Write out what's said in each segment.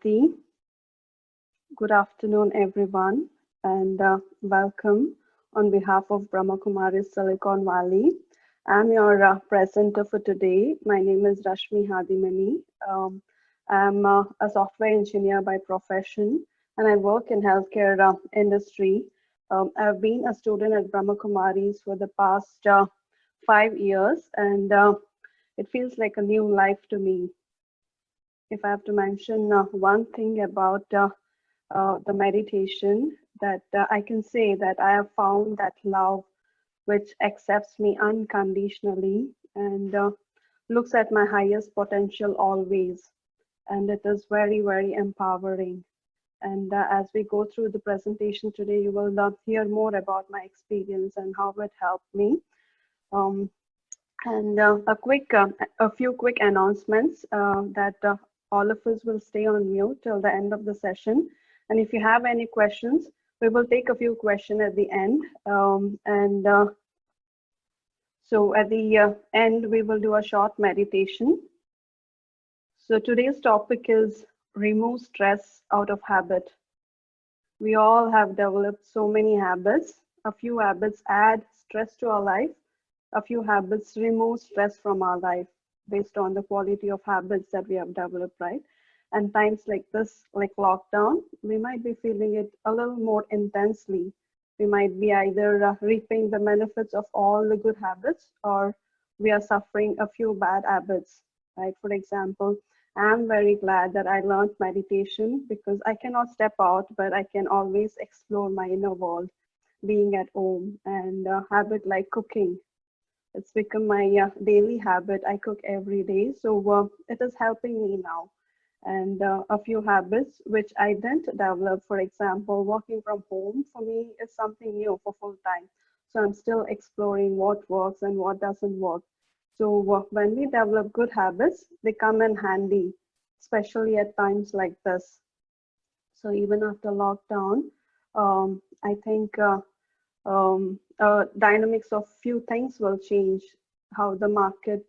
Shruti. Good afternoon, everyone, and welcome on behalf of BRAHMAKUMARIS Silicon Valley. I'm your presenter for today. My name is Rashmi Hadimani. I'm a software engineer by profession, and I work in healthcare industry. I've been a student at BRAHMAKUMARIS for the past 5 years, and it feels like a new life to me. If I have to mention one thing about the meditation, that I can say that I have found that love which accepts me unconditionally and looks at my highest potential always. And it is very, very empowering. And as we go through the presentation today, you will hear more about my experience and how it helped me. And a few quick announcements that all of us will stay on mute till the end of the session. And if you have any questions, we will take a few questions at the end. So at the end, we will do a short meditation. So today's topic is remove stress out of habit. We all have developed so many habits. A few habits add stress to our life. A few habits remove stress from our life based on the quality of habits that we have developed, right? And times like this, like lockdown, we might be feeling it a little more intensely. We might be either reaping the benefits of all the good habits, or we are suffering a few bad habits, right? For example, I'm very glad that I learned meditation because I cannot step out, but I can always explore my inner world, being at home, and a habit like cooking. It's become my daily habit. I cook every day, so it is helping me now. And a few habits which I didn't develop, for example, working from home for me is something new for full time. So I'm still exploring what works and what doesn't work. So when we develop good habits, they come in handy, especially at times like this. So even after lockdown, I think dynamics of few things will change. How the market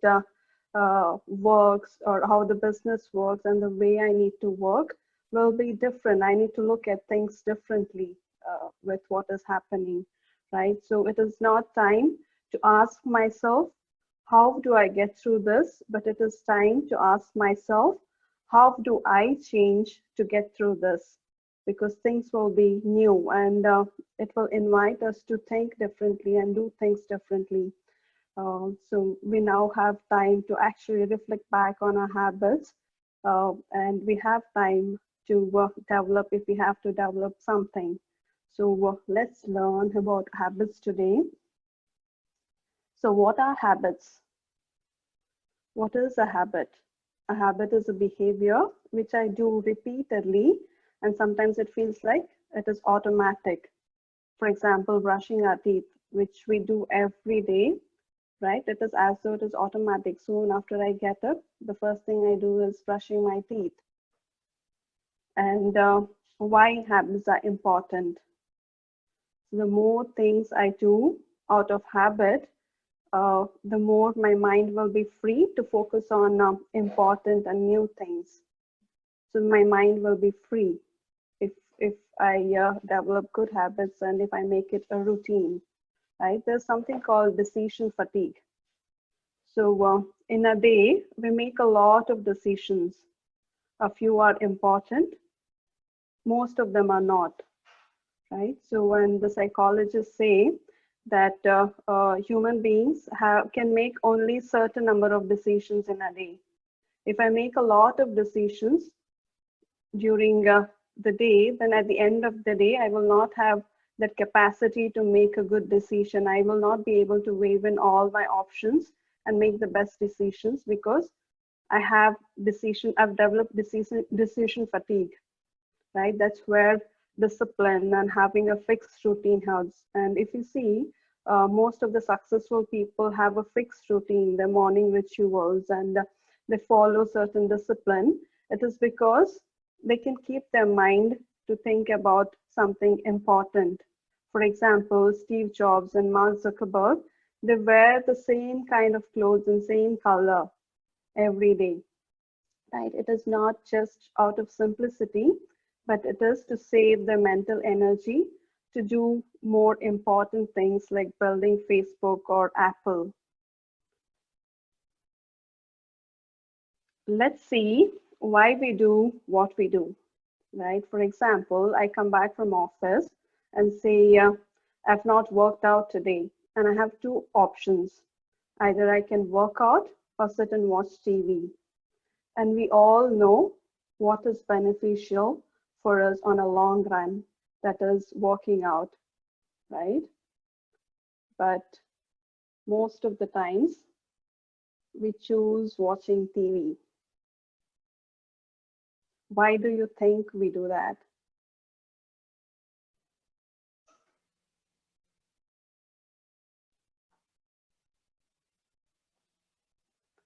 works, or how the business works, and the way I need to work will be different. I need to look at things differently with what is happening, right? So it is not time to ask myself, how do I get through this? But it is time to ask myself, how do I change to get through this? Because things will be new, and it will invite us to think differently and do things differently. So we now have time to actually reflect back on our habits, and we have time to develop if we have to develop something. So let's learn about habits today. So what are habits? What is a habit? A habit is a behavior which I do repeatedly, and sometimes it feels like it is automatic. For example, brushing our teeth, which we do every day, right? It is as though it is automatic. Soon after I get up, the first thing I do is brushing my teeth. And why habits are important? The more things I do out of habit, the more my mind will be free to focus on important and new things. So my mind will be free if I develop good habits and if I make it a routine, right? There's something called decision fatigue. So in a day, we make a lot of decisions. A few are important, most of them are not, right? So when the psychologists say that human beings can make only certain number of decisions in a day. If I make a lot of decisions during the day, then at the end of the day, I will not have that capacity to make a good decision. I will not be able to weigh in all my options and make the best decisions because I've developed decision fatigue, right? That's where discipline and having a fixed routine helps. And if you see, most of the successful people have a fixed routine, their morning rituals, and they follow certain discipline. It is because they can keep their mind to think about something important. For example, Steve Jobs and Mark Zuckerberg, they wear the same kind of clothes and same color every day. right? It is not just out of simplicity, but it is to save the mental energy to do more important things like building Facebook or Apple. Let's see why we do what we do, right? For example, I come back from office and say, I've not worked out today, and I have two options. Either I can work out or sit and watch TV. And we all know what is beneficial for us on a long run, that is working out, right? But most of the times we choose watching TV. Why do you think we do that?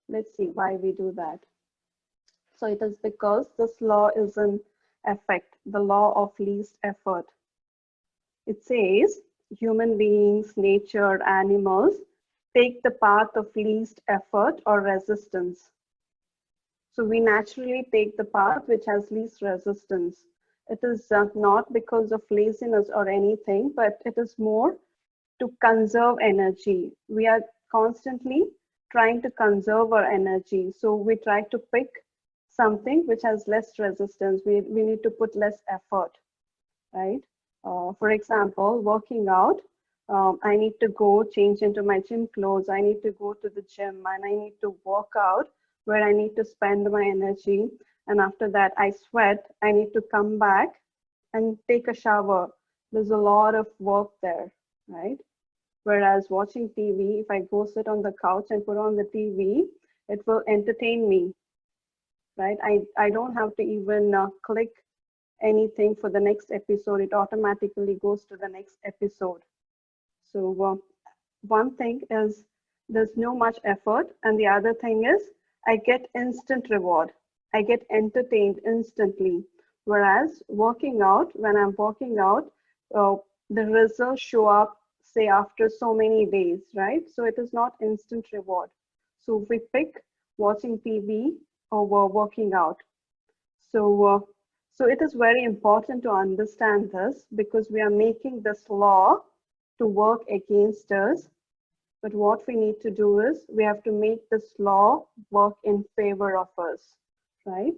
Let's see why we do that. So it is because this law is in effect, the law of least effort. It says human beings, nature, animals take the path of least effort or resistance. So we naturally take the path which has least resistance. It is not because of laziness or anything, but it is more to conserve energy. We are constantly trying to conserve our energy. So we try to pick something which has less resistance. We need to put less effort, right? For example, working out, I need to go change into my gym clothes. I need to go to the gym and I need to work out where I need to spend my energy. And after that, I sweat. I need to come back and take a shower. There's a lot of work there, right? Whereas watching TV, if I go sit on the couch and put on the TV, it will entertain me, right? I don't have to even click anything for the next episode. It automatically goes to the next episode. So one thing is there's no much effort, and the other thing is I get instant reward. I get entertained instantly. Whereas working out, when I'm working out, the results show up, say, after so many days, right? So it is not instant reward. So we pick watching TV over working out. So it is very important to understand this because we are making this law to work against us. But what we need to do is we have to make this law work in favor of us, right?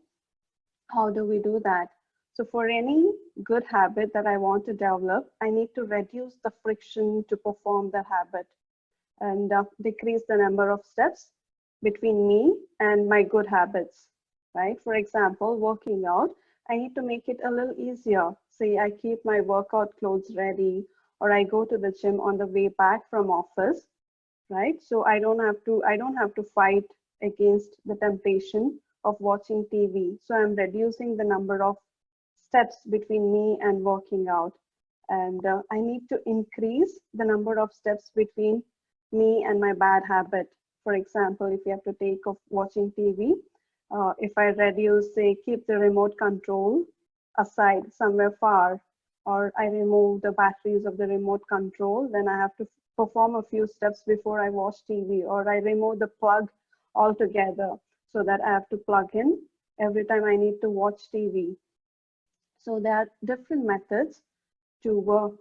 How do we do that? So for any good habit that I want to develop, I need to reduce the friction to perform the habit and decrease the number of steps between me and my good habits, right? For example, working out, I need to make it a little easier. Say I keep my workout clothes ready, or I go to the gym on the way back from office, right? So I don't have to fight against the temptation of watching TV. So I'm reducing the number of steps between me and working out. And I need to increase the number of steps between me and my bad habit. For example, if you have to take of watching TV, if I reduce, say, keep the remote control aside somewhere far, or I remove the batteries of the remote control, then I have to perform a few steps before I watch TV, or I remove the plug altogether so that I have to plug in every time I need to watch TV. So there are different methods to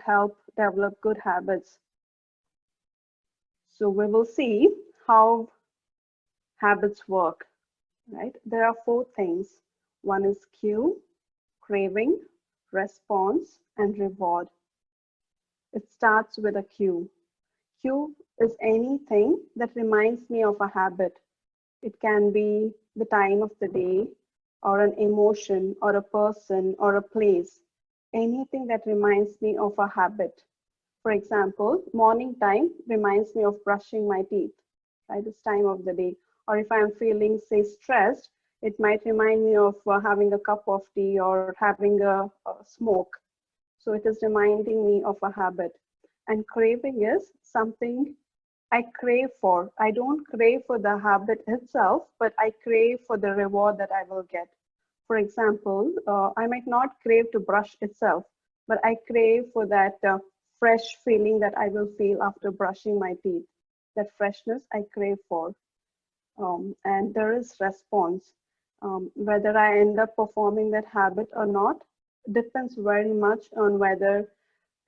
help develop good habits. So we will see how habits work, right? There are four things. One is cue, craving, response, and reward. It starts with a cue. Cue is anything that reminds me of a habit. It can be the time of the day, or an emotion, or a person, or a place. Anything that reminds me of a habit. For example, morning time reminds me of brushing my teeth, right? This time of the day. Or if I'm feeling, say, stressed, it might remind me of having a cup of tea or having a smoke. So it is reminding me of a habit. And craving is something I crave for. I don't crave for the habit itself, but I crave for the reward that I will get. For example, I might not crave to brush itself, but I crave for that fresh feeling that I will feel after brushing my teeth. That freshness I crave for. and there is response. Whether I end up performing that habit or not depends very much on whether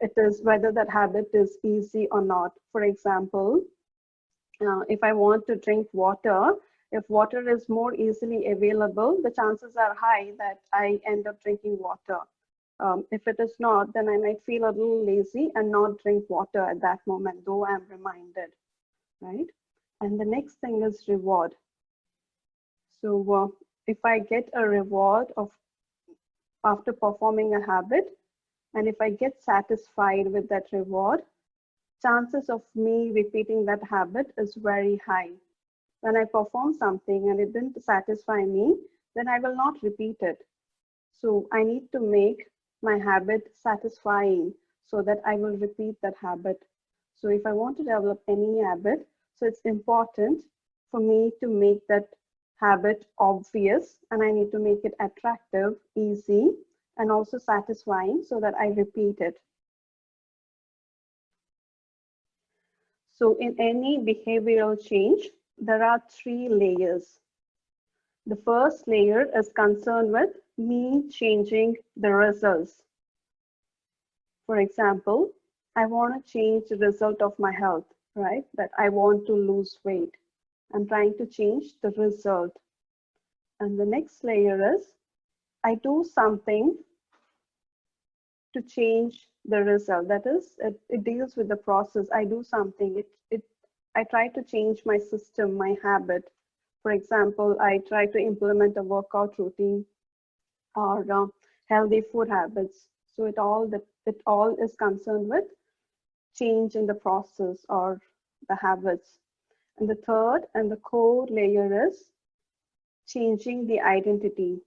that habit is easy or not. For example, if I want to drink water, if water is more easily available, the chances are high that I end up drinking water. If it is not, then I might feel a little lazy and not drink water at that moment, though I'm reminded, right? And the next thing is reward. So if I get a reward after performing a habit, and if I get satisfied with that reward, chances of me repeating that habit is very high. When I perform something and it didn't satisfy me, then I will not repeat it. So I need to make my habit satisfying so that I will repeat that habit. So if I want to develop any habit, so it's important for me to make that habit obvious, and I need to make it attractive, easy, and also satisfying so that I repeat it. So in any behavioral change, there are 3 layers. The first layer is concerned with me changing the results. For example, I want to change the result of my health, right? That I want to lose weight. I'm trying to change the result. And the next layer is I do something to change the result. That is, it deals with the process. I do something. I try to change my system, my habit. For example, I try to implement a workout routine or healthy food habits. So it all is concerned with change in the process or the habits. And the third and the core layer is changing the identity.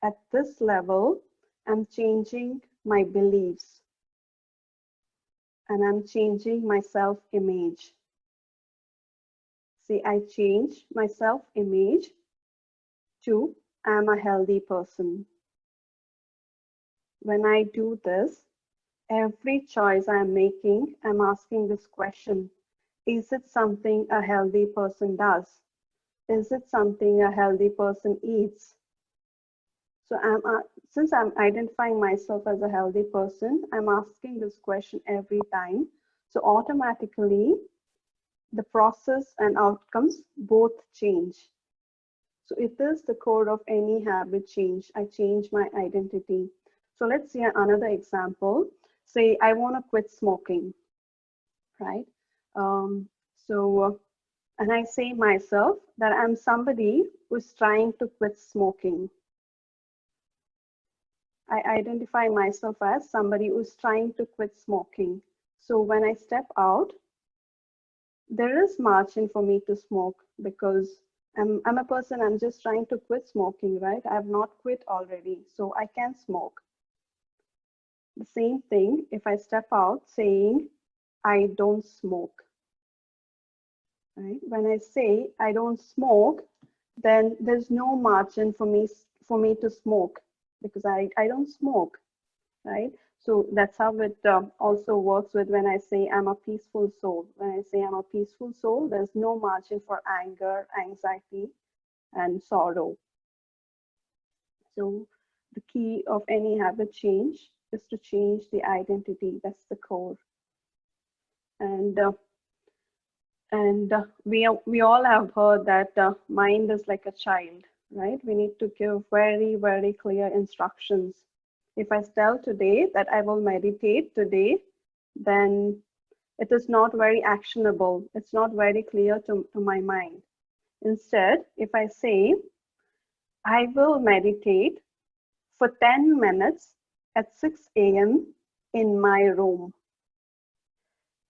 At this level, I'm changing my beliefs and I'm changing my self-image. See, I change my self-image to I'm a healthy person. When I do this, every choice I'm making, I'm asking this question. Is it something a healthy person does? Is it something a healthy person eats? So since I'm identifying myself as a healthy person, I'm asking this question every time. So automatically, the process and outcomes both change. So it is the core of any habit change. I change my identity. So let's see another example. Say I want to quit smoking, right? And I say myself that I'm somebody who's trying to quit smoking. I identify myself as somebody who's trying to quit smoking. So when I step out, there is margin for me to smoke because I'm a person, I'm just trying to quit smoking, right? I have not quit already, so I can smoke. The same thing if I step out saying, I don't smoke, right? When I say I don't smoke, then there's no margin for me to smoke because I don't smoke, right? So that's how it also works with when I say I'm a peaceful soul. When I say I'm a peaceful soul, there's no margin for anger, anxiety, and sorrow. So the key of any habit change is to change the identity. That's the core. And we all have heard that mind is like a child, right? We need to give very, very clear instructions. If I tell today that I will meditate today, then it is not very actionable. It's not very clear to my mind. Instead, if I say, I will meditate for 10 minutes at 6 a.m. in my room,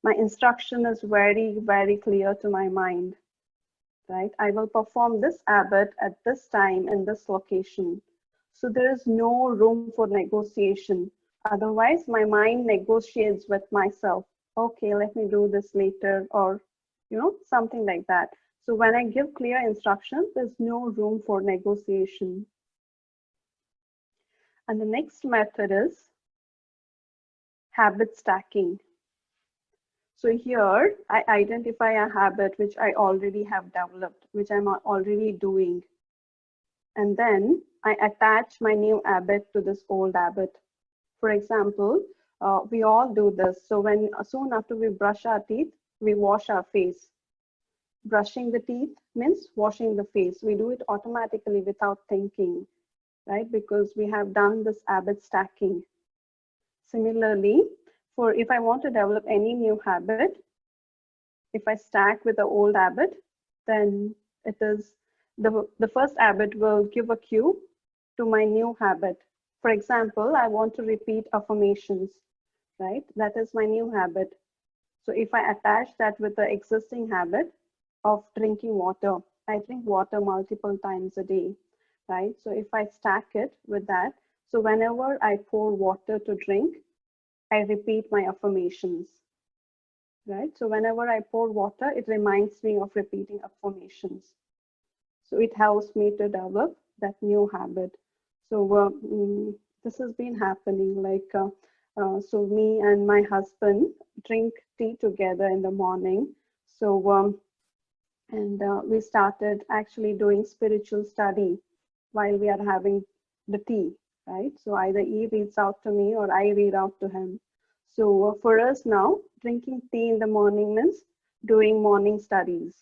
my instruction is very, very clear to my mind, right? I will perform this habit at this time in this location. So there is no room for negotiation. Otherwise, my mind negotiates with myself. Okay, let me do this later, or something like that. So when I give clear instructions, there's no room for negotiation. And the next method is habit stacking. So here I identify a habit which I already have developed, which I'm already doing. And then I attach my new habit to this old habit. For example, we all do this. So when soon after we brush our teeth, we wash our face. Brushing the teeth means washing the face. We do it automatically without thinking, right? Because we have done this habit stacking. Similarly, for if I want to develop any new habit, if I stack with the old habit, then it is the first habit will give a cue to my new habit. For example, I want to repeat affirmations, right? That is my new habit. So if I attach that with the existing habit of drinking water, I drink water multiple times a day, right? So if I stack it with that, so whenever I pour water to drink, I repeat my affirmations, right? So whenever I pour water, it reminds me of repeating affirmations. So it helps me to develop that new habit. So this has been happening like, so me and my husband drink tea together in the morning. So, we started actually doing spiritual study while we are having the tea, right? So either he reads out to me or I read out to him. So for us now, drinking tea in the morning means doing morning studies,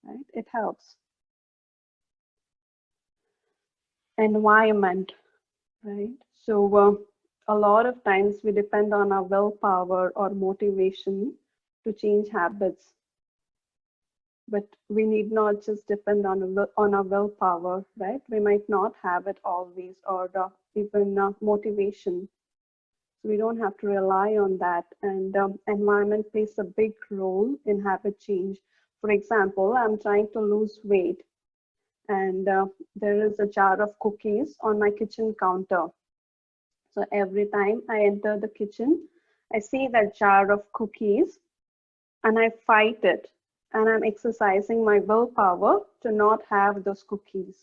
right? It helps. Environment, right? So a lot of times we depend on our willpower or motivation to change habits, but we need not just depend on our willpower, right? We might not have it always, or even motivation. So we don't have to rely on that. And environment plays a big role in habit change. For example, I'm trying to lose weight, and there is a jar of cookies on my kitchen counter. So every time I enter the kitchen, I see that jar of cookies and I fight it. And I'm exercising my willpower to not have those cookies,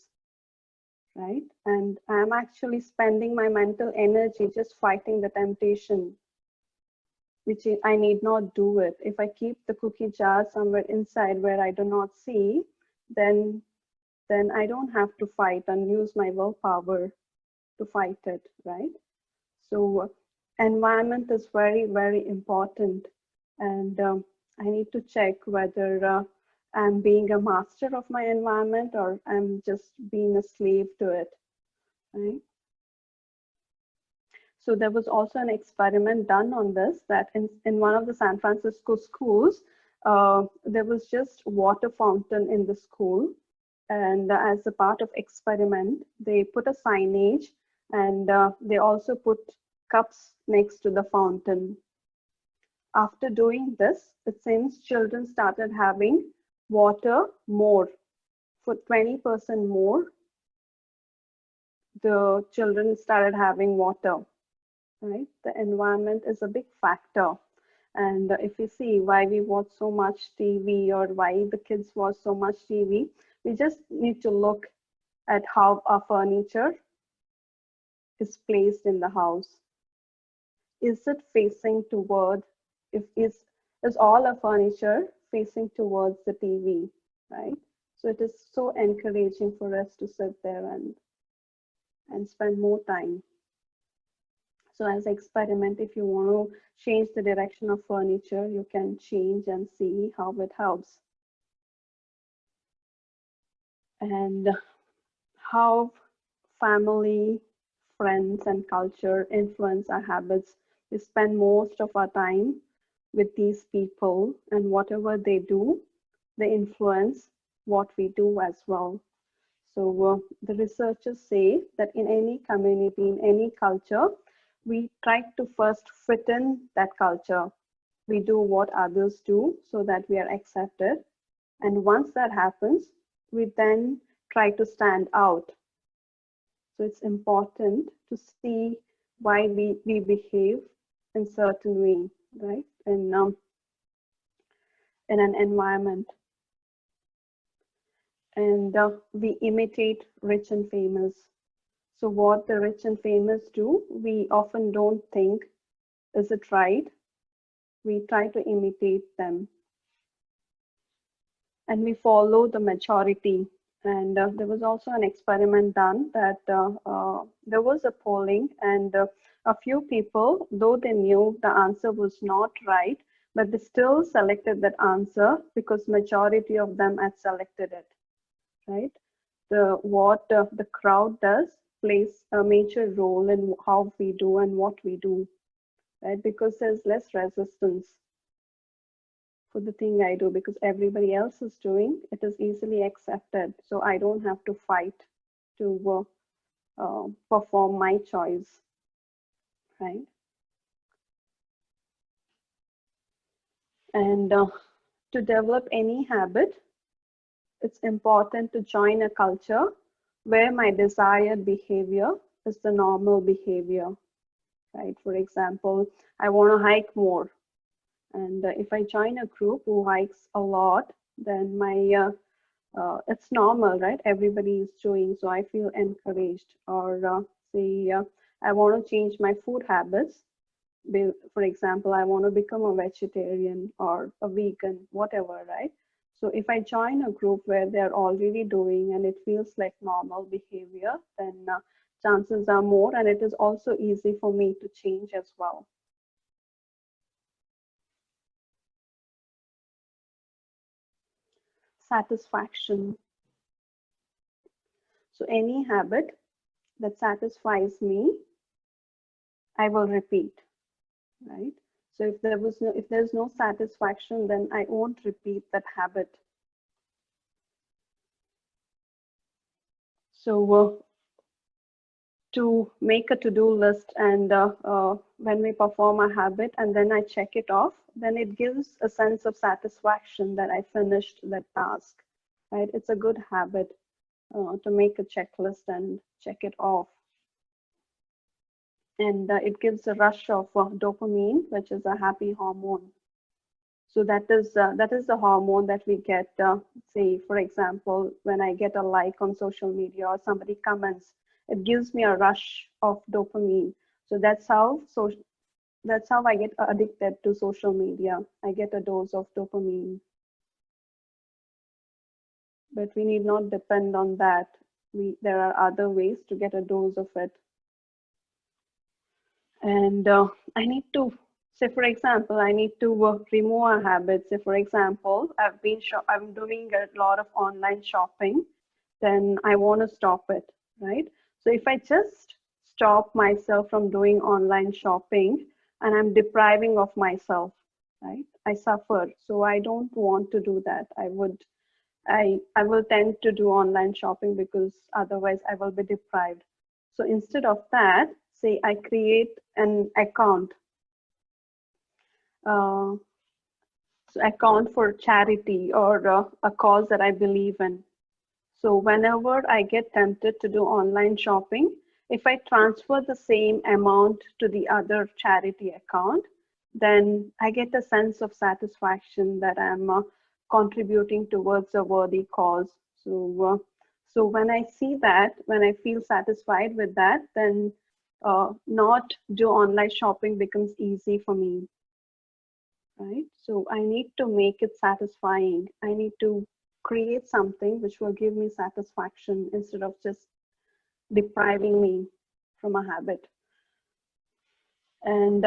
right? And I'm actually spending my mental energy just fighting the temptation, which I need not do it. If I keep the cookie jar somewhere inside where I do not see, then I don't have to fight and use my willpower to fight it, right? So environment is very, very important. And I need to check whether I'm being a master of my environment or I'm just being a slave to it, right? So there was also an experiment done on this, that in one of the San Francisco schools, there was just water fountain in the school. And as a part of experiment, they put a signage, and they also put cups next to the fountain. After doing this, it seems children started having water more. For 20% more, the children started having water, right? The environment is a big factor. And if you see why we watch so much TV, or why the kids watch so much TV, we just need to look at how our furniture is placed in the house. Is it facing toward, if is all our furniture facing towards the TV, right? So it is so encouraging for us to sit there and spend more time. So as experiment, if you want to change the direction of furniture, you can change and see how it helps. And how family, friends, and culture influence our habits. We spend most of our time with these people, and whatever they do, they influence what we do as well. So the researchers say that in any community, in any culture, we try to first fit in that culture. We do what others do so that we are accepted. And once that happens, we then try to stand out. So it's important to see why we behave in certain way, right? In an environment. And we imitate rich and famous. So what the rich and famous do, we often don't think, is it right? We try to imitate them, and we follow the majority. And there was also an experiment done that there was a polling, and a few people, though they knew the answer was not right, but they still selected that answer because majority of them had selected it, right? What the crowd does plays a major role in how we do and what we do, right? Because there's less resistance for the thing I do because everybody else is doing, it is easily accepted. So I don't have to fight to perform my choice, right? And to develop any habit, it's important to join a culture where my desired behavior is the normal behavior, right? For example, I want to hike more. And if I join a group who hikes a lot, then it's normal, right? Everybody is doing, so I feel encouraged. Or say, I want to change my food habits. For example, I want to become a vegetarian or a vegan, whatever, right? So if I join a group where they're already doing and it feels like normal behavior, then chances are more, and it is also easy for me to change as well. Satisfaction. So any habit that satisfies me, I will repeat, right? So if there's no satisfaction, then I won't repeat that habit. So to make a to-do list, and when we perform a habit and then I check it off, then it gives a sense of satisfaction that I finished that task, right? It's a good habit to make a checklist and check it off. And it gives a rush of dopamine, which is a happy hormone. So that is the hormone that we get. Say, for example, when I get a like on social media or somebody comments, it gives me a rush of dopamine. So that's how I get addicted to social media. I get a dose of dopamine. But we need not depend on that. There are other ways to get a dose of it. And I need to say, for example, I need to remove a habit. Say, for example, I'm doing a lot of online shopping, then I want to stop it, right? So if I just stop myself from doing online shopping, and I'm depriving of myself, right? I suffer. So I don't want to do that. I will tend to do online shopping because otherwise I will be deprived. So instead of that, say I create an account, uh, so account for charity or a cause that I believe in. So whenever I get tempted to do online shopping, if I transfer the same amount to the other charity account, then I get a sense of satisfaction that I'm contributing towards a worthy cause. So when I see that, when I feel satisfied with that, then not do online shopping becomes easy for me, right? So I need to make it satisfying. I need to create something which will give me satisfaction instead of just depriving me from a habit. And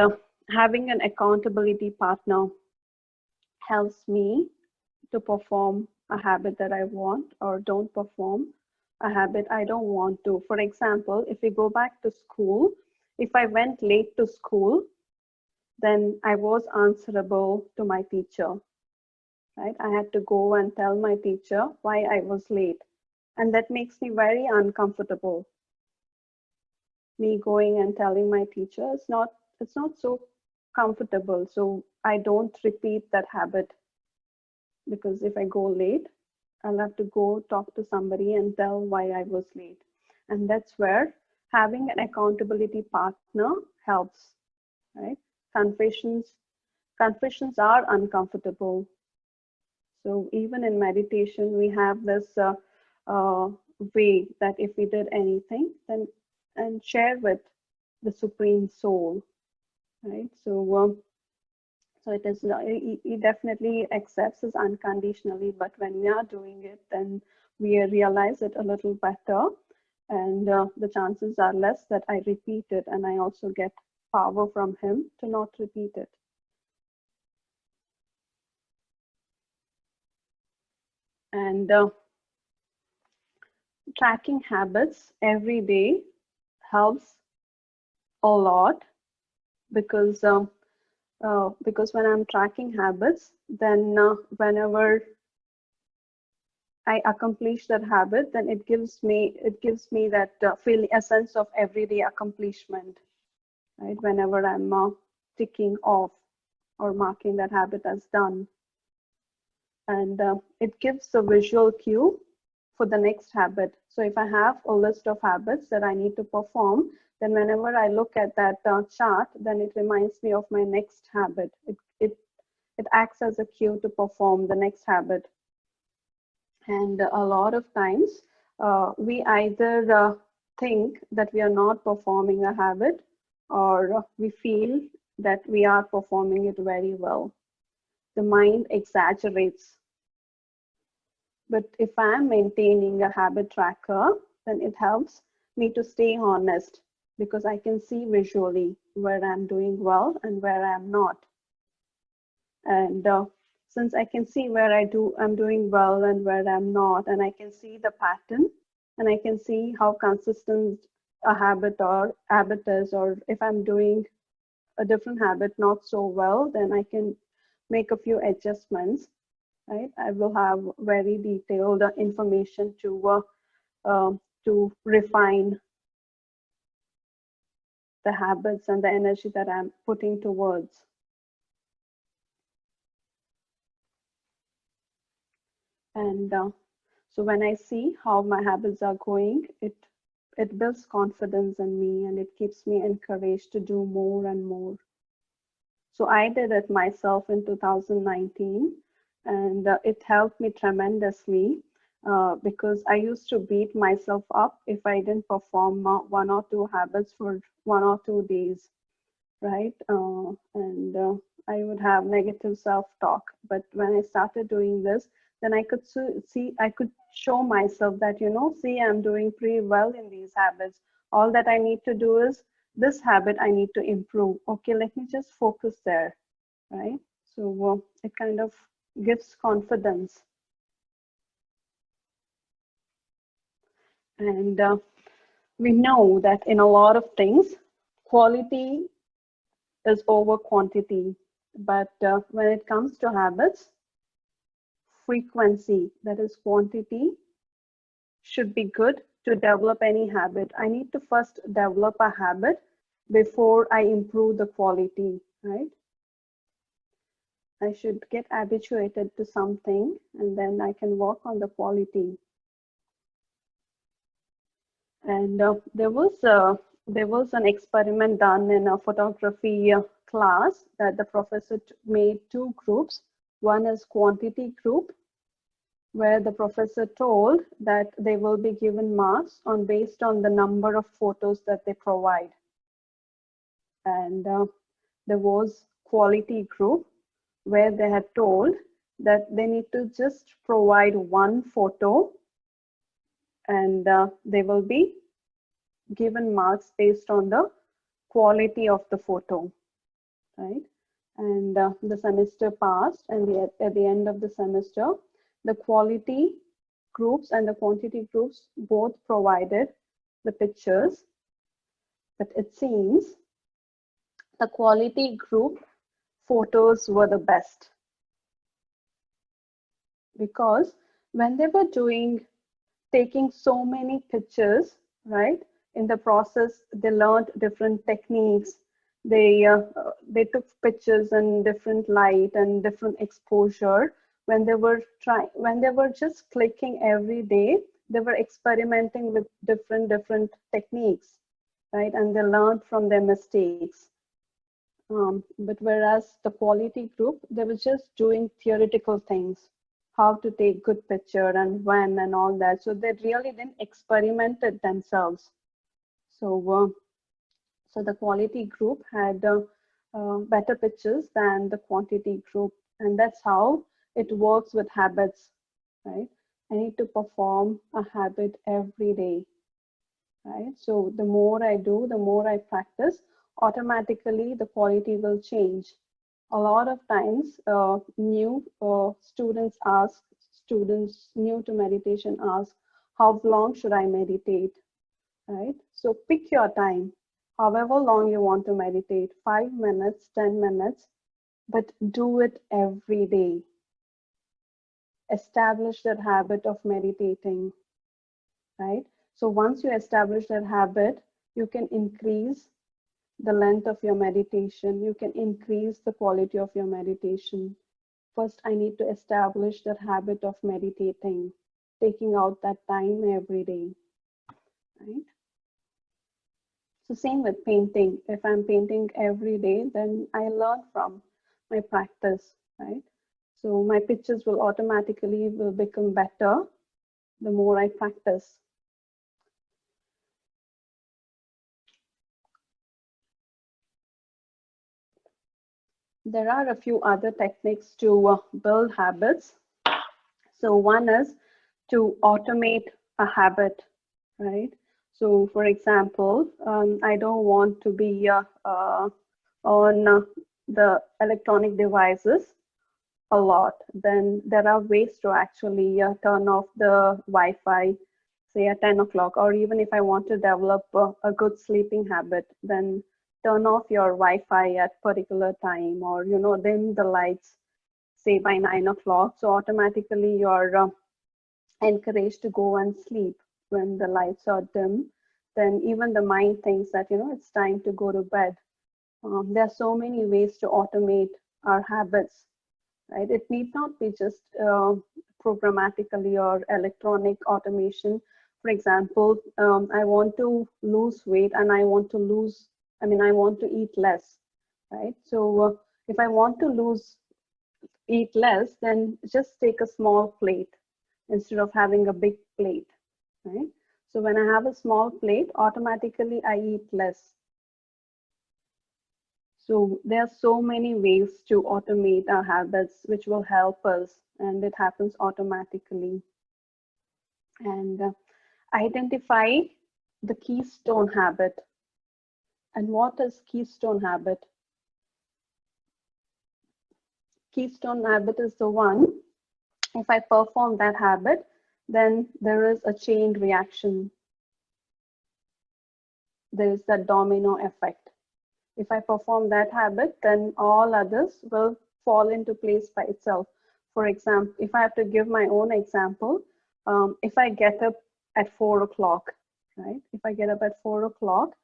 having an accountability partner helps me to perform a habit that I want or don't perform a habit I don't want to. For example, if we go back to school, if I went late to school, then I was answerable to my teacher, right? I had to go and tell my teacher why I was late. And that makes me very uncomfortable. Me going and telling my teacher, it's not so comfortable. So I don't repeat that habit, because if I go late, I'll have to go talk to somebody and tell why I was late. And that's where having an accountability partner helps, right? Confessions are uncomfortable. So even in meditation, we have this uh, way that if we did anything, then and share with the Supreme Soul, right? So it is, he definitely accepts us unconditionally, but when we are doing it, then we realize it a little better, and the chances are less that I repeat it, and I also get power from him to not repeat it. And tracking habits every day helps a lot, because when I'm tracking habits, then whenever I accomplish that habit, then it gives me that feeling, a sense of everyday accomplishment, right? Whenever I'm ticking off or marking that habit as done, and it gives a visual cue for the next habit. So if I have a list of habits that I need to perform, then whenever I look at that chart, then it reminds me of my next habit. It acts as a cue to perform the next habit. And a lot of times we either think that we are not performing a habit, or we feel that we are performing it very well. The mind exaggerates. But if I'm maintaining a habit tracker, then it helps me to stay honest, because I can see visually where I'm doing well and where I'm not. And since I can see where I'm doing well and where I'm not, and I can see the pattern, and I can see how consistent a habit is, or if I'm doing a different habit not so well, then I can make a few adjustments, right? I will have very detailed information to refine the habits and the energy that I'm putting towards. And so when I see how my habits are going, it builds confidence in me, and it keeps me encouraged to do more and more. So I did it myself in 2019, and it helped me tremendously, because I used to beat myself up if I didn't perform one or two habits for 1 or 2 days, right? And I would have negative self-talk. But when I started doing this, then I could I could show myself that, see, I'm doing pretty well in these habits. All that I need to do is this habit I need to improve. Okay, let me just focus there, right? So it kind of gives confidence. And we know that in a lot of things, quality is over quantity. But when it comes to habits, frequency, that is quantity, should be good to develop any habit. I need to first develop a habit before I improve the quality, right? I should get habituated to something, and then I can work on the quality. And there was an experiment done in a photography class, that the professor made 2 groups. One is quantity group, where the professor told that they will be given marks based on the number of photos that they provide. And there was quality group, where they had told that they need to just provide 1 photo, and they will be given marks based on the quality of the photo, right? And the semester passed, and at the end of the semester, the quality groups and the quantity groups both provided the pictures, but it seems the quality group photos were the best, because when they were taking so many pictures, right? In the process, they learned different techniques. They took pictures in different light and different exposure. When they were just clicking every day, they were experimenting with different techniques, right? And they learned from their mistakes. But whereas the quality group, they were just doing theoretical things, how to take good picture and when and all that. So they really didn't experiment it themselves. So, so the quality group had better pictures than the quantity group. And that's how it works with habits, right? I need to perform a habit every day, right? So the more I do, the more I practice, automatically the quality will change. A lot of times, new students new to meditation ask, how long should I meditate, right? So pick your time, however long you want to meditate, 5 minutes, 10 minutes, but do it every day. Establish that habit of meditating, right? So once you establish that habit, you can increase the length of your meditation. You can increase the quality of your meditation. First, I need to establish that habit of meditating, taking out that time every day, right? So same with painting. If I'm painting every day, then I learn from my practice, right? So my pictures will automatically become better the more I practice. There are a few other techniques to build habits. So one is to automate a habit, right? So for example, I don't want to be on the electronic devices a lot. Then there are ways to actually turn off the Wi-Fi, say at 10 o'clock, or even if I want to develop a good sleeping habit, then turn off your Wi-Fi at particular time, or dim the lights, say by 9 o'clock. So automatically you're encouraged to go and sleep when the lights are dim. Then even the mind thinks that it's time to go to bed. There are so many ways to automate our habits, right? It need not be just programmatically or electronic automation. For example, I want to lose weight and I want to eat less, right? So if I want to eat less, then just take a small plate instead of having a big plate, right? So when I have a small plate, automatically I eat less. So there are so many ways to automate our habits, which will help us, and it happens automatically. And identify the keystone habit. And what is keystone habit? Keystone habit is the one, if I perform that habit, then there is a chain reaction. There is that domino effect. If I perform that habit, then all others will fall into place by itself. For example, if I have to give my own example, if I get up at 4 o'clock, right? If I get up at 4 o'clock,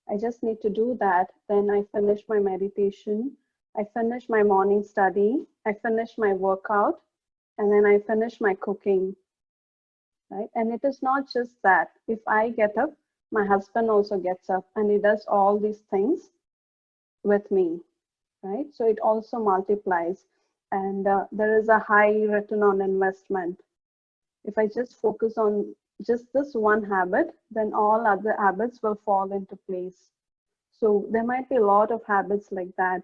I just need to do that. Then I finish my meditation. I finish my morning study. I finish my workout. And then I finish my cooking, right? And it is not just that. If I get up, my husband also gets up and he does all these things with me, right? So it also multiplies, and there is a high return on investment. If I just focus on just this one habit, then all other habits will fall into place. So there might be a lot of habits like that.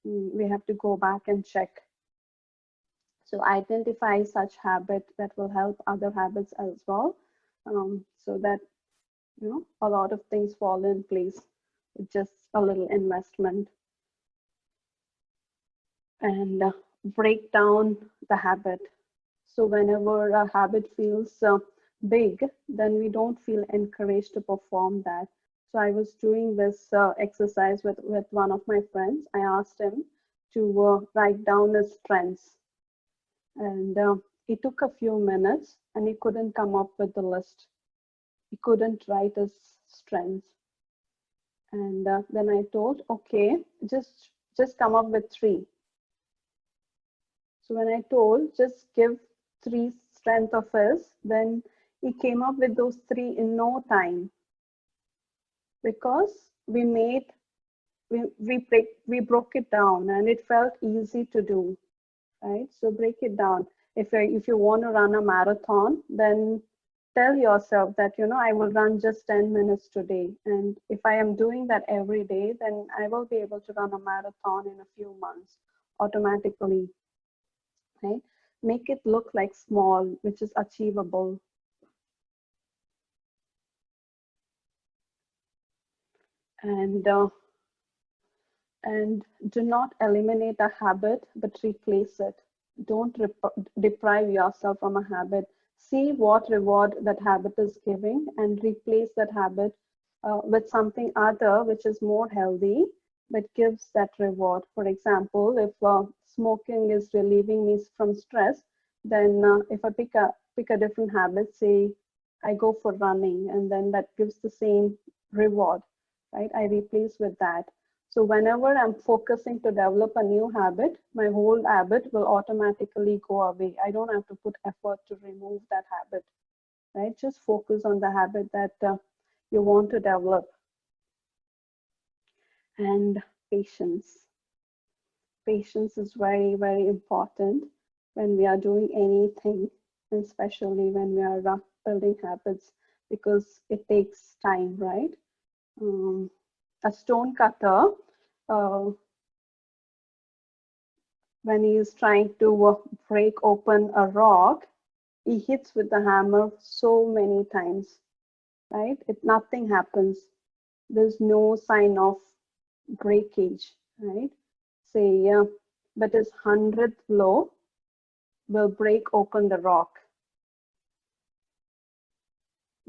We have to go back and check. So identify such habit that will help other habits as well, so that a lot of things fall in place with just a little investment. And break down the habit. So whenever a habit feels big, then we don't feel encouraged to perform that. So I was doing this exercise with one of my friends. I asked him to write down his strengths. And it took a few minutes and he couldn't come up with the list. He couldn't write his strengths. And then I told, okay, just come up with 3. So when I told, just give 3 strengths of his, then he came up with those 3 in no time, because we broke it down and it felt easy to do, right? So break it down. If you want to run a marathon, then tell yourself that, I will run just 10 minutes today. And if I am doing that every day, then I will be able to run a marathon in a few months automatically, right? Make it look like small, which is achievable. And do not eliminate a habit, but replace it. Don't deprive yourself from a habit. See what reward that habit is giving and replace that habit with something other which is more healthy but gives that reward. For example, if smoking is relieving me from stress, then if I pick a different habit, say I go for running, and then that gives the same reward, right? I replace with that. So whenever I'm focusing to develop a new habit, my whole habit will automatically go away. I don't have to put effort to remove that habit, right? Just focus on the habit that you want to develop. And patience. Patience is very, very important when we are doing anything, especially when we are building habits, because it takes time, right? A stone cutter, when he is trying to break open a rock, he hits with the hammer so many times, right? Nothing happens. There's no sign of breakage, right? Say, but his 100th blow will break open the rock.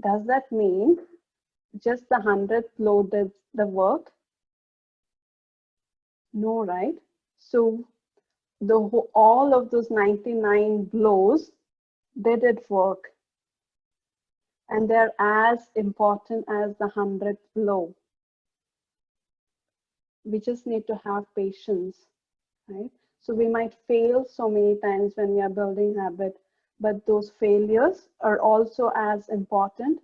Does that mean just the 100th blow did the work? No, right? So all of those 99 blows did work, and they're as important as the 100th blow. We just need to have patience, right? So we might fail so many times when we are building habit, but those failures are also as important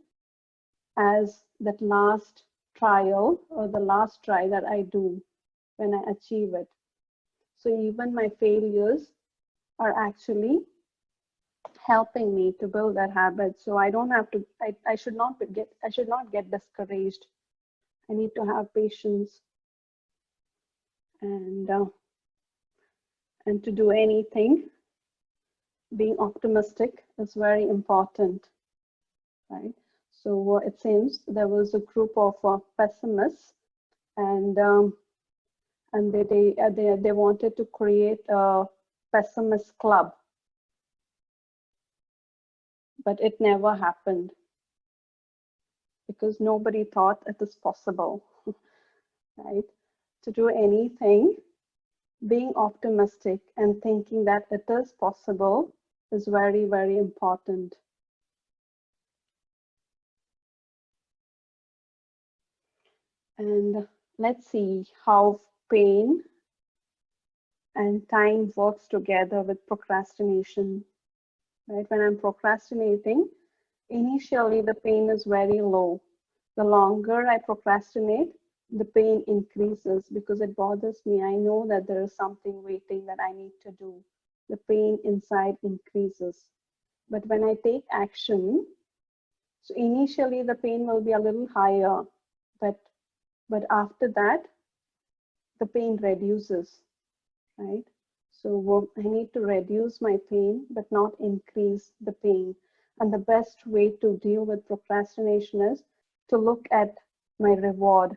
as that last trial or the last try that I do when I achieve it. So even my failures are actually helping me to build that habit. So I don't have to, I should not get discouraged. I need to have patience, and to do anything, being optimistic is very important, right? So it seems there was a group of pessimists, and they wanted to create a pessimist club, but it never happened because nobody thought it is possible, right? To do anything, being optimistic and thinking that it is possible is very, very important. And let's see how pain and time works together with procrastination, right? When I'm procrastinating, initially the pain is very low. The longer I procrastinate, the pain increases because it bothers me. I know that there is something waiting that I need to do. The pain inside increases. But when I take action, so initially the pain will be a little higher, but after that, the pain reduces, right? So I need to reduce my pain, but not increase the pain. And the best way to deal with procrastination is to look at my reward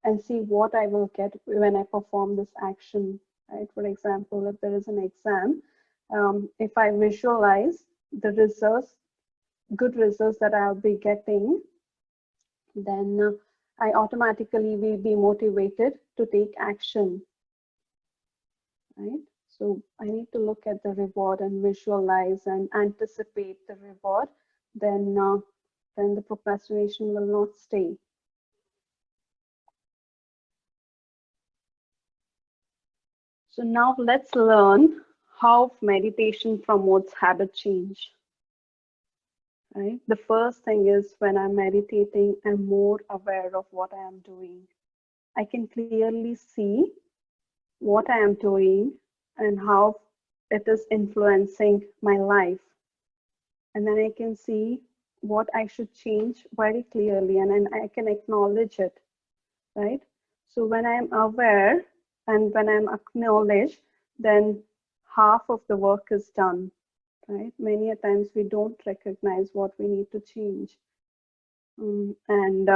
and see what I will get when I perform this action, right? For example, if there is an exam, if I visualize the results, good results that I'll be getting, then I automatically will be motivated to take action, right? So I need to look at the reward and visualize and anticipate the reward, then the procrastination will not stay. So now let's learn how meditation promotes habit change. Right? The first thing is when I'm meditating, I'm more aware of what I am doing. I can clearly see what I am doing and how it is influencing my life. And then I can see what I should change very clearly, and then I can acknowledge it, right? So when I'm aware and when I'm acknowledged, then half of the work is done, right? Many a times we don't recognize what we need to change. Mm, and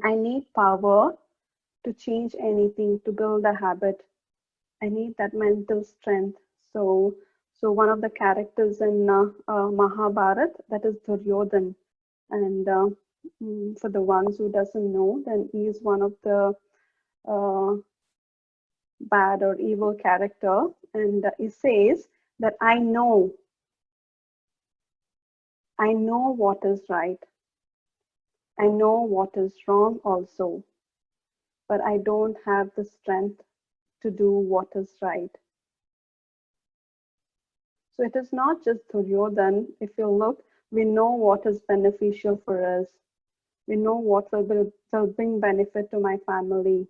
I need power to change anything, to build a habit. I need that mental strength. So one of the characters in Mahabharat, that is Duryodhan, and for the ones who doesn't know, then he is one of the uh, bad or evil character, and he says that I know what is right, I know what is wrong also, but I don't have the strength to do what is right. So it is not just Duryodhan. If you look, we know what is beneficial for us. We know what will bring benefit to my family.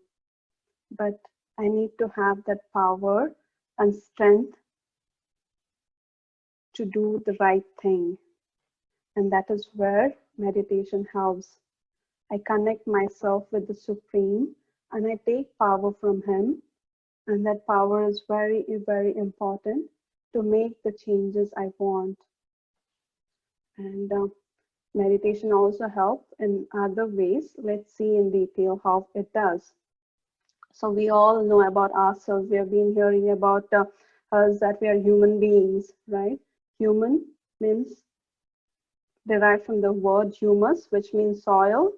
But I need to have that power and strength to do the right thing. And that is where meditation helps. I connect myself with the Supreme and I take power from Him. And that power is very, very important to make the changes I want. And meditation also helps in other ways. Let's see in detail how it does. So we all know about ourselves. We have been hearing about us, that we are human beings, right? Human means derived from the word humus, which means soil,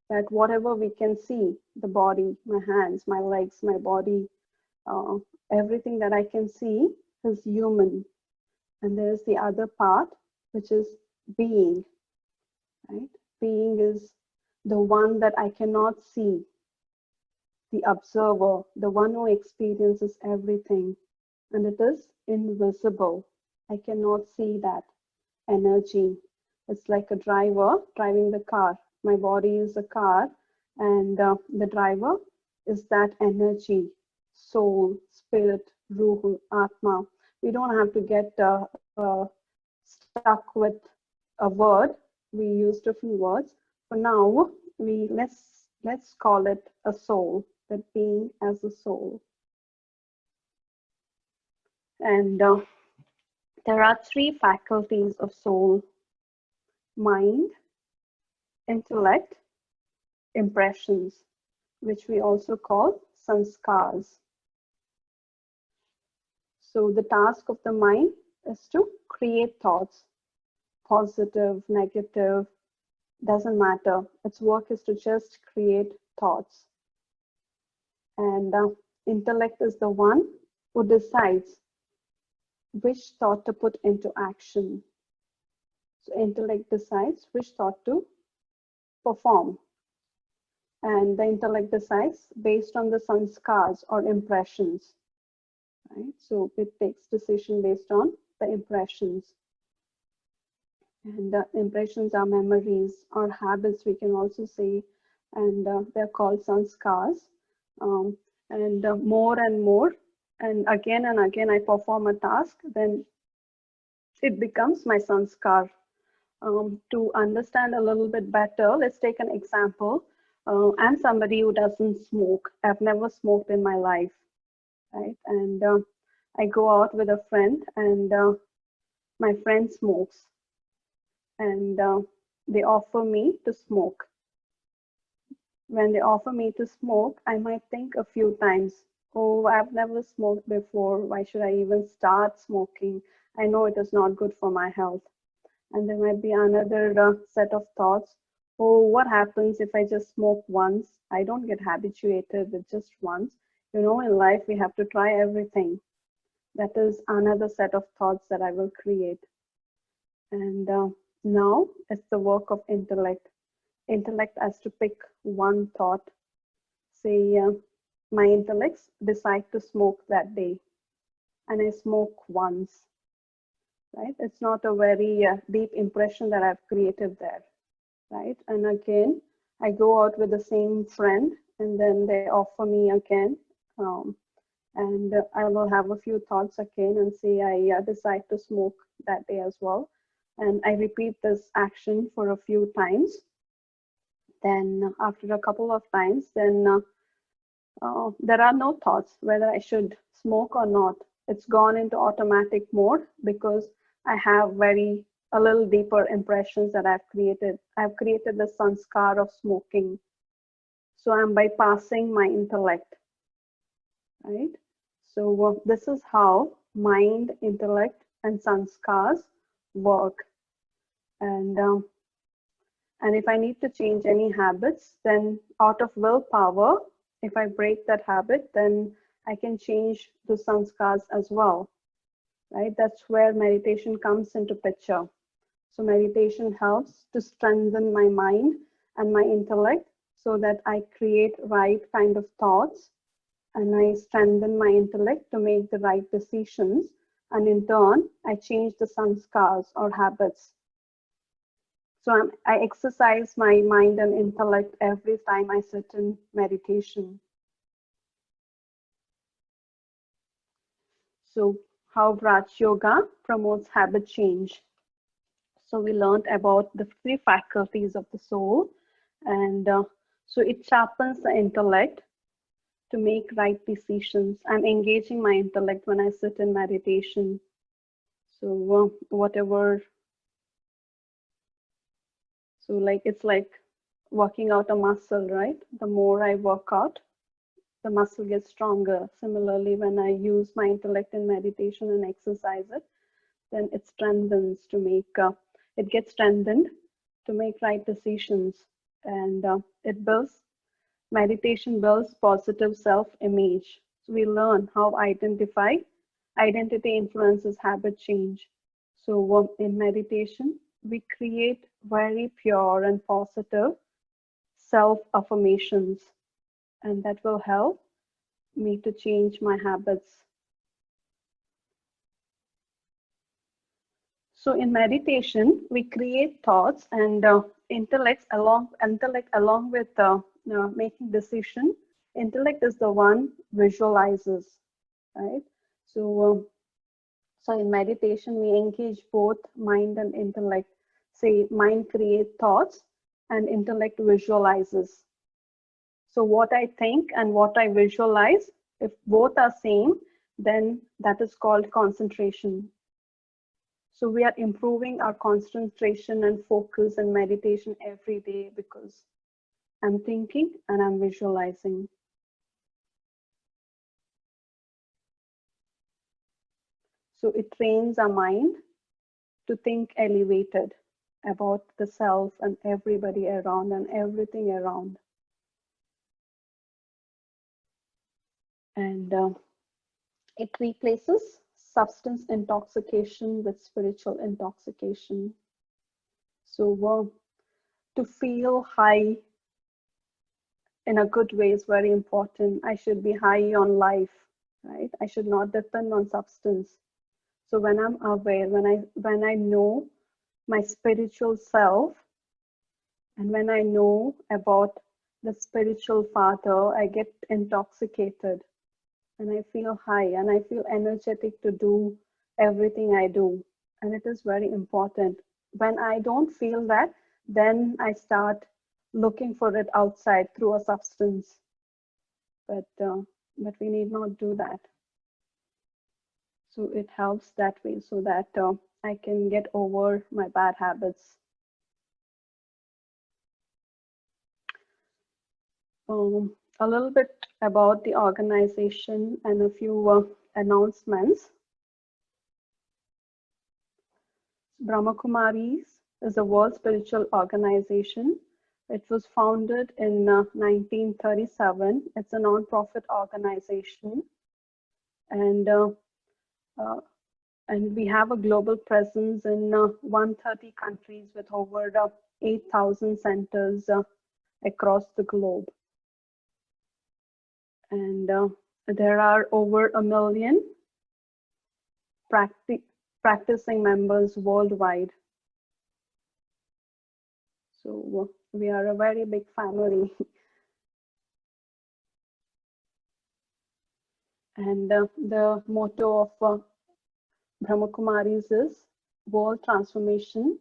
that whatever we can see, the body, my hands, my legs, my body, uh, everything that I can see is human. And there is the other part, which is being, right? Being is the one that I cannot see, the observer, the one who experiences everything, and it is invisible. I cannot see that energy. It's like a driver driving the car. My body is a car, and the driver is that energy, soul, spirit, ruhu, atma. We don't have to get stuck with a word. We use different words. For now, let's call it a soul, that being as a soul. And there are three faculties of soul: mind, intellect, impressions, which we also call sanskars. So the task of the mind is to create thoughts, positive, negative, doesn't matter. Its work is to just create thoughts. And intellect is the one who decides which thought to put into action. So intellect decides which thought to perform. And the intellect decides based on the sanskars or impressions, right? So it takes decision based on the impressions. And impressions are memories or habits, we can also say, and they're called sanskars. And more and more, and again I perform a task, then it becomes my sanskar. To understand a little bit better, let's take an example. I'm somebody who doesn't smoke. I've never smoked in my life, right? And I go out with a friend, and my friend smokes, and they offer me to smoke. When they offer me to smoke, I might think a few times, oh, I've never smoked before. Why should I even start smoking? I know it is not good for my health. And there might be another set of thoughts. Oh, what happens if I just smoke once? I don't get habituated with just once. You know, in life, we have to try everything. That is another set of thoughts that I will create. And now it's the work of intellect. Intellect has to pick one thought. Say, my intellects decide to smoke that day, and I smoke once. Right? It's not a very deep impression that I've created there, right? And again, I go out with the same friend, and then they offer me again, and I will have a few thoughts again and say I decide to smoke that day as well. And I repeat this action for a few times. Then after a couple of times, then there are no thoughts whether I should smoke or not. It's gone into automatic mode because I have a little deeper impressions that I've created. I've created the sanskar of smoking. So I'm bypassing my intellect, right? So this is how mind, intellect, and sanskars work. And if I need to change any habits, then out of willpower, if I break that habit, then I can change the sanskars as well, right? That's where meditation comes into picture. So meditation helps to strengthen my mind and my intellect so that I create right kind of thoughts, and I strengthen my intellect to make the right decisions. And in turn, I change the sanskars or habits. So I exercise my mind and intellect every time I sit in meditation. So how Raj Yoga promotes habit change. So we learned about the three faculties of the soul, and so it sharpens the intellect to make right decisions. I'm engaging my intellect when I sit in meditation. So so like it's like working out a muscle, right? The more I work out, the muscle gets stronger. Similarly, when I use my intellect in meditation and exercise it, then it strengthens to make, it gets strengthened to make right decisions. And meditation builds positive self-image. So we learn how identity influences habit change. So in meditation, we create very pure and positive self-affirmations, and that will help me to change my habits. So in meditation, we create thoughts and intellect along with making decision. Intellect is the one visualizes, right? So so in meditation, we engage both mind and intellect. Say mind create thoughts and intellect visualizes. So what I think and what I visualize, if both are same, then that is called concentration. So we are improving our concentration and focus and meditation every day because I'm thinking and I'm visualizing. So it trains our mind to think elevated about the self and everybody around and everything around. And it replaces substance intoxication with spiritual intoxication. So to feel high in a good way is very important. I should be high on life, right? I should not depend on substance. So when I'm aware, when I know my spiritual self, and when I know about the spiritual father, I get intoxicated and I feel high and I feel energetic to do everything I do. And it is very important. When I don't feel that, then I start looking for it outside through a substance. But we need not do that. So it helps that way so that I can get over my bad habits. A little bit about the organization and a few announcements. BRAHMAKUMARIS is a world spiritual organization. It was founded in 1937. It's a non-profit organization, and we have a global presence in 130 countries with over 8,000 centers across the globe. And there are over 1 million practicing members worldwide. So we are a very big family. And the motto of BRAHMAKUMARIS is world transformation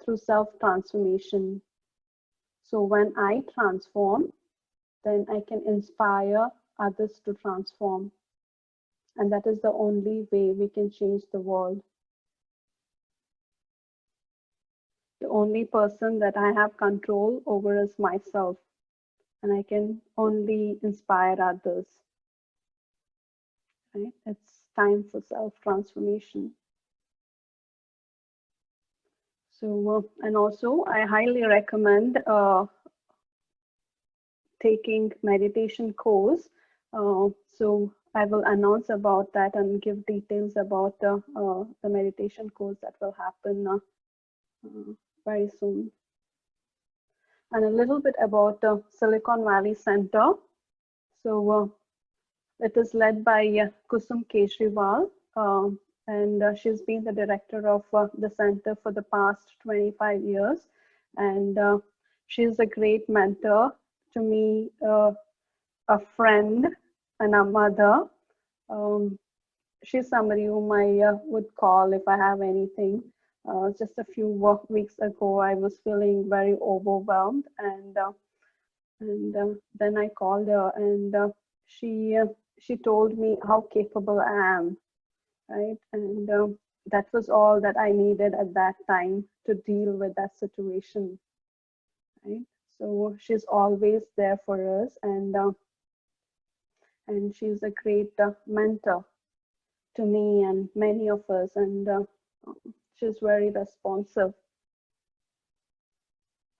through self-transformation. So when I transform, then I can inspire others to transform. And that is the only way we can change the world. The only person that I have control over is myself, and I can only inspire others. Right? It's time for self-transformation. So, and also I highly recommend taking meditation course. So I will announce about that and give details about the meditation course that will happen very soon. And a little bit about Silicon Valley Center. So it is led by Kusum Kejriwal, and she's been the director of the center for the past 25 years. And she's a great mentor to me, a friend, and a mother. She's somebody whom I would call if I have anything. Just a few weeks ago, I was feeling very overwhelmed, and then I called her, and she told me how capable I am, right? And that was all that I needed at that time to deal with that situation, right? So she's always there for us, and she's a great mentor to me and many of us, and she's very responsive.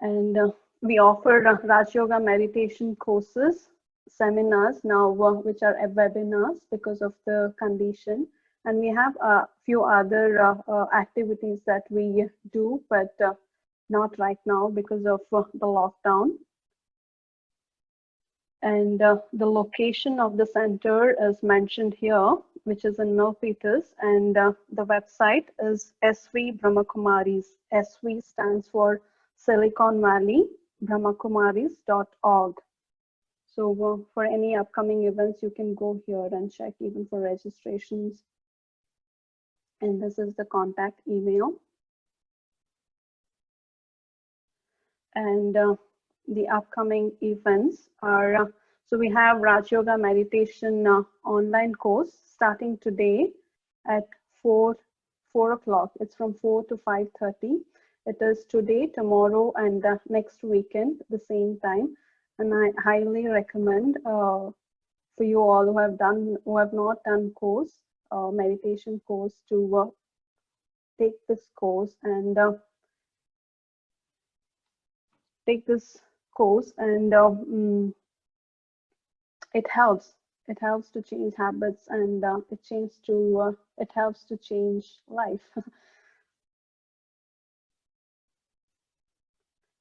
And we offer Raj Yoga meditation courses, seminars now, which are webinars because of the condition. And we have a few other activities that we do, but not right now because of the lockdown. And the location of the center is mentioned here, which is in Milpitas, and the website is SV BRAHMAKUMARIS. SV stands for Silicon Valley, BRAHMAKUMARIS.org. So for any upcoming events, you can go here and check even for registrations. And this is the contact email. And the upcoming events are, so we have Raj Yoga meditation online course starting today at 4 o'clock. It's from 4 to 5:30. It is today, tomorrow, and next weekend, the same time. And I highly recommend for you all who have not done course, meditation course, to take this course and take this course, and it helps to change habits, and it helps to change life.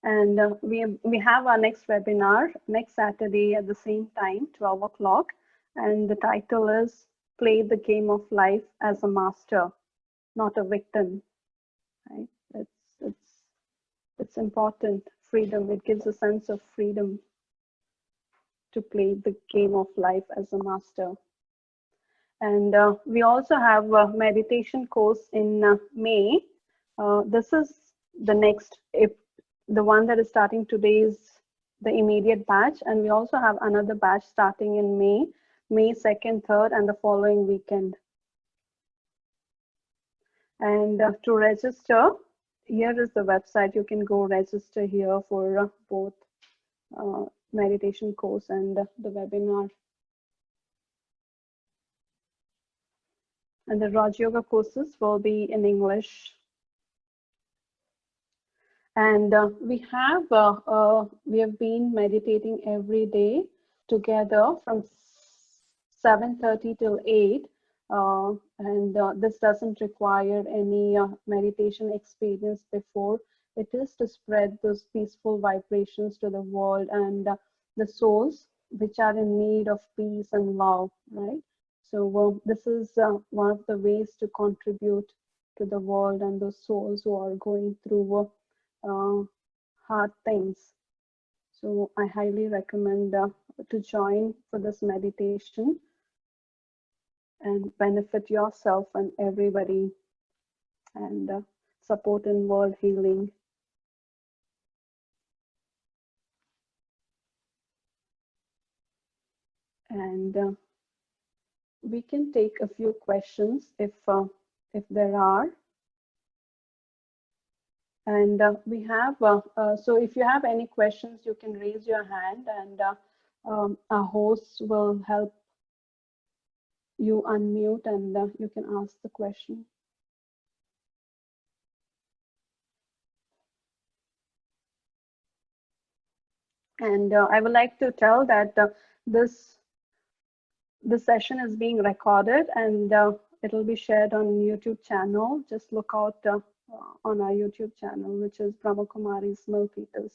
And we have our next webinar next Saturday at the same time, 12 o'clock, and the title is Play the Game of Life as a Master, Not a Victim. Right? It's important. Freedom. It gives a sense of freedom to play the game of life as a master. And we also have a meditation course in May. This is the next, the one that is starting today is the immediate batch. And we also have another batch starting in May 2nd, 3rd, and the following weekend. And to register, here is the website. You can go register here for both meditation course and the webinar. And the Raj Yoga courses will be in English. And we have been meditating every day together from 7:30 till 8. And this doesn't require any meditation experience before. It is to spread those peaceful vibrations to the world and the souls which are in need of peace and love, right? So this is one of the ways to contribute to the world and those souls who are going through hard things. So I highly recommend to join for this meditation and benefit yourself and everybody. And support in world healing. And we can take a few questions if there are. And we have, so if you have any questions, you can raise your hand, and our hosts will help you unmute, and you can ask the question. And I would like to tell that this session is being recorded, and it'll be shared on YouTube channel. Just look out on our YouTube channel, which is BRAHMAKUMARIS Milpitas.